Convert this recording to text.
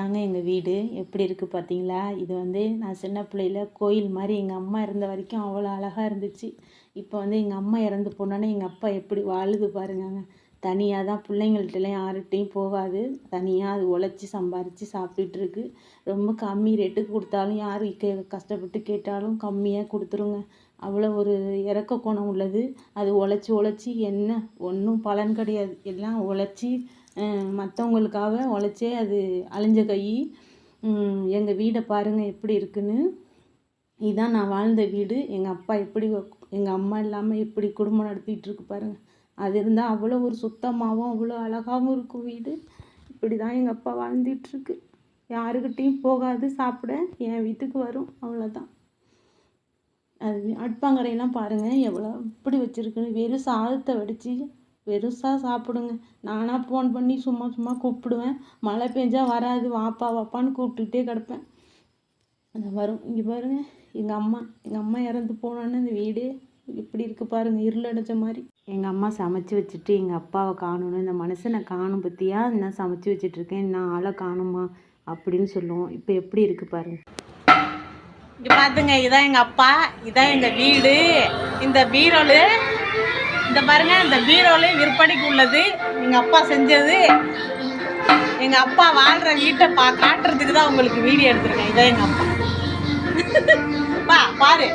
இதுதாங்க எங்கள் வீடு எப்படி இருக்குது பார்த்தீங்களா. இது வந்து நான் சின்ன பிள்ளையில கோயில் மாதிரி எங்கள் அம்மா இருந்த வரைக்கும் அவ்வளோ அழகாக இருந்துச்சு. இப்போ வந்து எங்கள் அம்மா இறந்து போனோன்னே எங்கள் அப்பா எப்படி வாழுது பாருங்கங்க. தனியாக தான், பிள்ளைங்கள்ட்டலாம் யார்கிட்டையும் போகாது. தனியாக அது உழைச்சி சம்பாரித்து சாப்பிட்டுட்ருக்கு. ரொம்ப கம்மி ரேட்டுக்கு கொடுத்தாலும் யார் கஷ்டப்பட்டு கேட்டாலும் கம்மியாக கொடுத்துருங்க. அவ்வளோ ஒரு இறக்க குணம் உள்ளது. அது உழைச்சி என்ன ஒன்றும் பலன் கிடையாது. எல்லாம் உழைச்சி மற்றவங்களுக்காக உழைச்சே அது அழிஞ்ச கை. எங்கள் வீடை பாருங்கள் எப்படி இருக்குன்னு. இதுதான் நான் வாழ்ந்த வீடு. எங்கள் அப்பா எப்படி எங்கள் அம்மா இல்லாமல் எப்படி குடும்பம் நடத்திட்டு இருக்கு பாருங்கள். அது இருந்தால் அவ்வளோ ஒரு சுத்தமாகவும் அவ்வளோ அழகாகவும் இருக்கும் வீடு. இப்படி தான் எங்கள் அப்பா வாழ்ந்துட்டுருக்கு. யாருக்கிட்டேயும் போகாது சாப்பிட, என் வீட்டுக்கு வரும், அவ்வளோதான். அது அடுப்பாங்கரையெல்லாம் பாருங்கள் எவ்வளோ இப்படி வச்சுருக்குன்னு. வெறும் சாதத்தை வடித்து வெறுசாக சாப்பிடுங்க. நானாக ஃபோன் பண்ணி சும்மா கூப்பிடுவேன். மழை பெஞ்சா வராது, வாப்பான்னு கூப்பிட்டுக்கிட்டே கிடப்பேன். அது வரும். இங்கே பாருங்கள் எங்கள் அம்மா இறந்து போனோன்னு இந்த வீடு இப்படி இருக்குது பாருங்கள், இருளடைஞ்ச மாதிரி. எங்கள் அம்மா சமைச்சு வச்சுட்டு எங்கள் அப்பாவை காணணும், இந்த மனுஷனை காணும் பற்றியா நான் சமைச்சு வச்சுட்ருக்கேன், நான் ஆளை காணுமா அப்படின்னு சொல்லுவோம். இப்போ எப்படி இருக்குது பாருங்கள். இங்கே பார்த்துங்க, இதான் எங்கள் அப்பா, இதான் எங்கள் வீடு. இந்த பீரோலு இந்த பாருங்க, இந்த பீரோலு விற்பனைக்கு உள்ளது. எங்கள் அப்பா செஞ்சது. எங்கள் அப்பா வாழ்கிற வீட்டை காட்டுறதுக்கு தான் உங்களுக்கு வீடியோ எடுத்துருக்கேன். இதான் எங்கள் அப்பா. பாரு